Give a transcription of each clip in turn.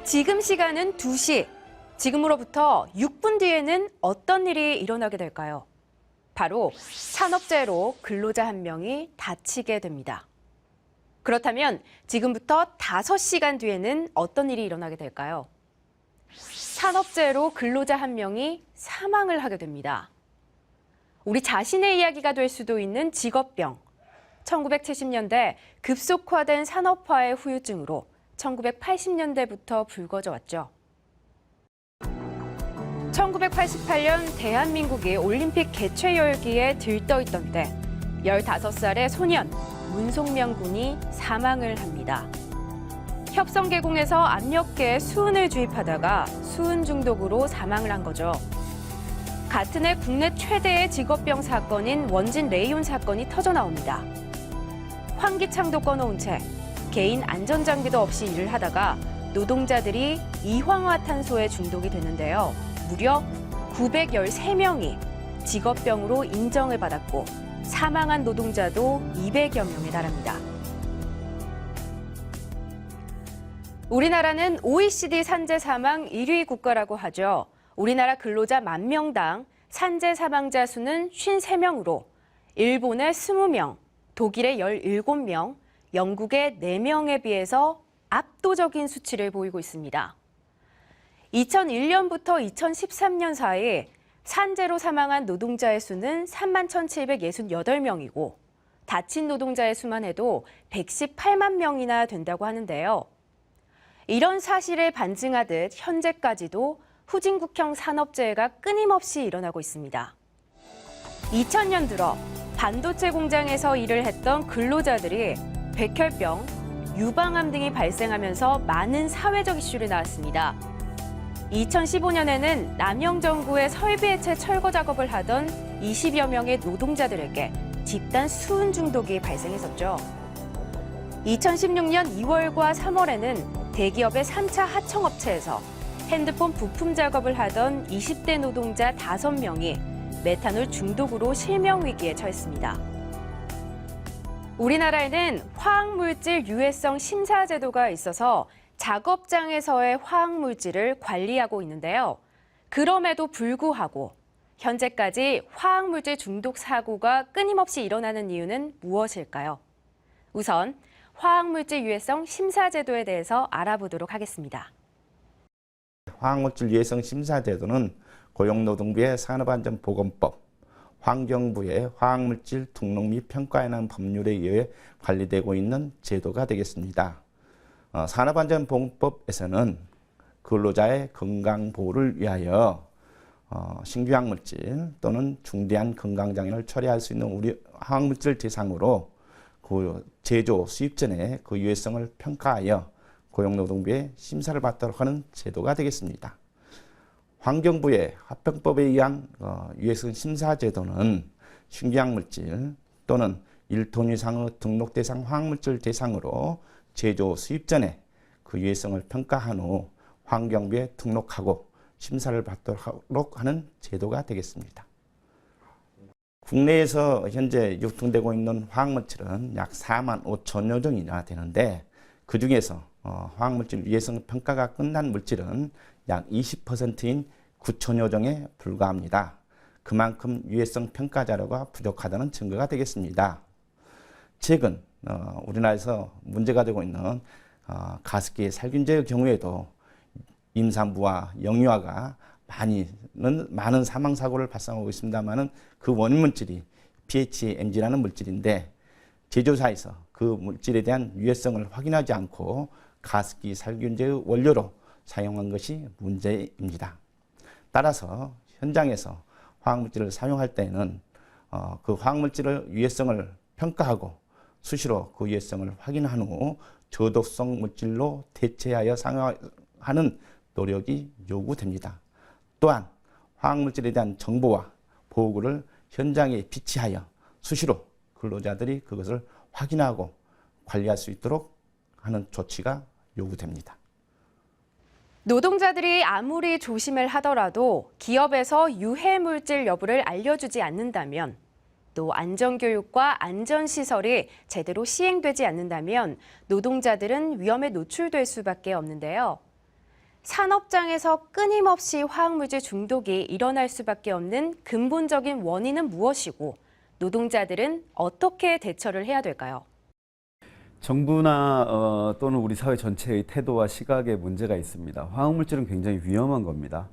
지금 시간은 2시. 지금으로부터 6분 뒤에는 어떤 일이 일어나게 될까요? 바로 산업재해로 근로자 한 명이 다치게 됩니다. 그렇다면 지금부터 5시간 뒤에는 어떤 일이 일어나게 될까요? 산업재해로 근로자 한 명이 사망을 하게 됩니다. 우리 자신의 이야기가 될 수도 있는 직업병. 1970년대 급속화된 산업화의 후유증으로 1980년대부터 불거져 왔죠. 1988년 대한민국이 올림픽 개최 열기에 들떠있던 때 15살의 소년 문송명 군이 사망을 합니다. 협성계공에서 압력계에 수은을 주입하다가 수은 중독으로 사망을 한 거죠. 같은 해 국내 최대의 직업병 사건인 원진 레이온 사건이 터져 나옵니다. 환기창도 꺼놓은 채 개인 안전장비도 없이 일을 하다가 노동자들이 이황화탄소에 중독이 됐는데요. 무려 913명이 직업병으로 인정을 받았고 사망한 노동자도 200여 명에 달합니다. 우리나라는 OECD 산재 사망 1위 국가라고 하죠. 우리나라 근로자 10,000명당 산재 사망자 수는 53명으로 일본의 20명, 독일의 17명, 영국의 4명에 비해서 압도적인 수치를 보이고 있습니다. 2001년부터 2013년 사이 산재로 사망한 노동자의 수는 31,768명이고 다친 노동자의 수만 해도 118만 명이나 된다고 하는데요. 이런 사실을 반증하듯 현재까지도 후진국형 산업재해가 끊임없이 일어나고 있습니다. 2000년 들어 반도체 공장에서 일을 했던 근로자들이 백혈병, 유방암 등이 발생하면서 많은 사회적 이슈를 낳았습니다. 2015년에는 남영정구의 설비해체 철거 작업을 하던 20여 명의 노동자들에게 집단 수은 중독이 발생했었죠. 2016년 2월과 3월에는 대기업의 3차 하청업체에서 핸드폰 부품 작업을 하던 20대 노동자 5명이 메탄올 중독으로 실명 위기에 처했습니다. 우리나라에는 화학물질 유해성 심사 제도가 있어서 작업장에서의 화학물질을 관리하고 있는데요. 그럼에도 불구하고 현재까지 화학물질 중독 사고가 끊임없이 일어나는 이유는 무엇일까요? 우선 화학물질 유해성 심사 제도에 대해서 알아보도록 하겠습니다. 화학물질 유해성 심사 제도는 고용노동부의 산업안전보건법, 환경부의 화학물질 등록 및 평가에 관한 법률에 의해 관리되고 있는 제도가 되겠습니다. 산업안전보건법에서는 근로자의 건강보호를 위하여 신규화학물질 또는 중대한 건강장애를 초래할 수 있는 우리 화학물질 대상으로 그 제조, 수입 전에 그 유해성을 평가하여 고용노동부의 심사를 받도록 하는 제도가 되겠습니다. 환경부의 화평법에 의한 유해성 심사 제도는 신규화학물질 또는 1톤 이상의 등록 대상 화학물질 대상으로 제조, 수입 전에 그 유해성을 평가한 후 환경부에 등록하고 심사를 받도록 하는 제도가 되겠습니다. 국내에서 현재 유통되고 있는 화학물질은 약 4만 5천여 종이나 되는데 그 중에서 화학물질 유해성 평가가 끝난 물질은 약 20%인 9천여 종에 불과합니다. 그만큼 유해성 평가 자료가 부족하다는 증거가 되겠습니다. 최근 우리나라에서 문제가 되고 있는 가습기 살균제의 경우에도 임산부와 영유아가 많은 사망사고를 발생하고 있습니다만 그 원인 물질이 PHMG라는 물질인데 제조사에서 그 물질에 대한 유해성을 확인하지 않고 가습기 살균제의 원료로 사용한 것이 문제입니다. 따라서 현장에서 화학물질을 사용할 때에는 그 화학물질의 유해성을 평가하고 수시로 그 유해성을 확인한 후 저독성 물질로 대체하여 사용하는 노력이 요구됩니다. 또한 화학물질에 대한 정보와 보고를 현장에 비치하여 수시로 근로자들이 그것을 확인하고 관리할 수 있도록 하는 조치가 요구됩니다. 노동자들이 아무리 조심을 하더라도 기업에서 유해 물질 여부를 알려주지 않는다면 또 안전교육과 안전시설이 제대로 시행되지 않는다면 노동자들은 위험에 노출될 수밖에 없는데요. 산업장에서 끊임없이 화학물질 중독이 일어날 수밖에 없는 근본적인 원인은 무엇이고 노동자들은 어떻게 대처를 해야 될까요? 정부나 또는 우리 사회 전체의 태도와 시각에 문제가 있습니다. 화학물질은 굉장히 위험한 겁니다.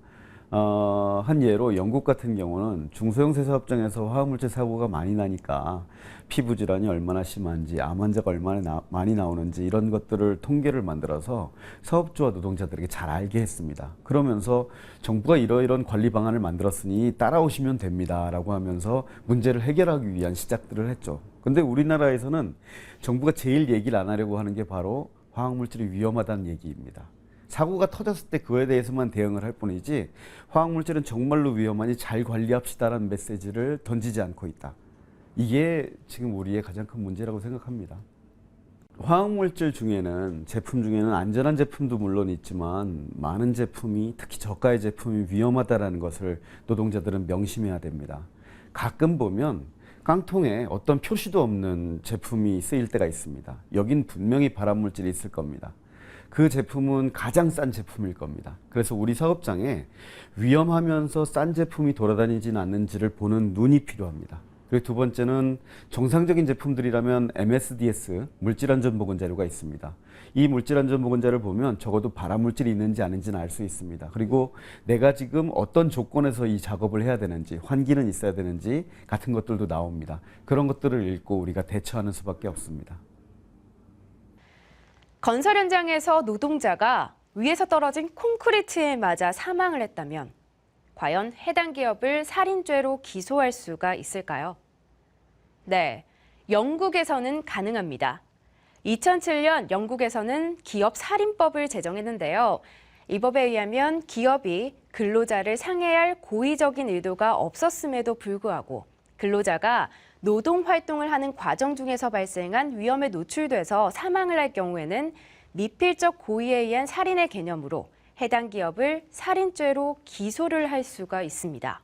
한 예로 영국 같은 경우는 중소형 세사업장에서 화학물질 사고가 많이 나니까 피부 질환이 얼마나 심한지, 암 환자가 얼마나 많이 나오는지 이런 것들을 통계를 만들어서 사업주와 노동자들에게 잘 알게 했습니다. 그러면서 정부가 이러이런 관리 방안을 만들었으니 따라오시면 됩니다라고 하면서 문제를 해결하기 위한 시작들을 했죠. 근데 우리나라에서는 정부가 제일 얘기를 안 하려고 하는 게 바로 화학물질이 위험하다는 얘기입니다. 사고가 터졌을 때 그에 대해서만 대응을 할 뿐이지 화학물질은 정말로 위험하니 잘 관리합시다라는 메시지를 던지지 않고 있다. 이게 지금 우리의 가장 큰 문제라고 생각합니다. 화학물질 중에는 제품 중에는 안전한 제품도 물론 있지만 많은 제품이 특히 저가의 제품이 위험하다는 것을 노동자들은 명심해야 됩니다. 가끔 보면 깡통에 어떤 표시도 없는 제품이 쓰일 때가 있습니다. 여긴 분명히 발암물질이 있을 겁니다. 그 제품은 가장 싼 제품일 겁니다. 그래서 우리 사업장에 위험하면서 싼 제품이 돌아다니지는 않는지를 보는 눈이 필요합니다. 그리고 두 번째는 정상적인 제품들이라면 MSDS, 물질안전보건 자료가 있습니다. 이 물질안전보건 자료를 보면 적어도 발암물질이 있는지 아닌지는 알 수 있습니다. 그리고 내가 지금 어떤 조건에서 이 작업을 해야 되는지, 환기는 있어야 되는지 같은 것들도 나옵니다. 그런 것들을 읽고 우리가 대처하는 수밖에 없습니다. 건설 현장에서 노동자가 위에서 떨어진 콘크리트에 맞아 사망을 했다면 과연 해당 기업을 살인죄로 기소할 수가 있을까요? 네, 영국에서는 가능합니다. 2007년 영국에서는 기업 살인법을 제정했는데요. 이 법에 의하면 기업이 근로자를 상해할 고의적인 의도가 없었음에도 불구하고 근로자가 노동 활동을 하는 과정 중에서 발생한 위험에 노출돼서 사망을 할 경우에는 미필적 고의에 의한 살인의 개념으로 해당 기업을 살인죄로 기소를 할 수가 있습니다.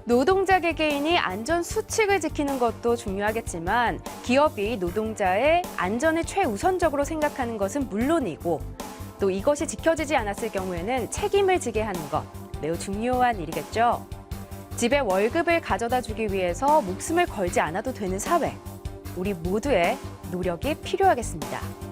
노동자 개개인이 안전 수칙을 지키는 것도 중요하겠지만 기업이 노동자의 안전을 최우선적으로 생각하는 것은 물론이고 또 이것이 지켜지지 않았을 경우에는 책임을 지게 하는 것 매우 중요한 일이겠죠. 집에 월급을 가져다 주기 위해서 목숨을 걸지 않아도 되는 사회, 우리 모두의 노력이 필요하겠습니다.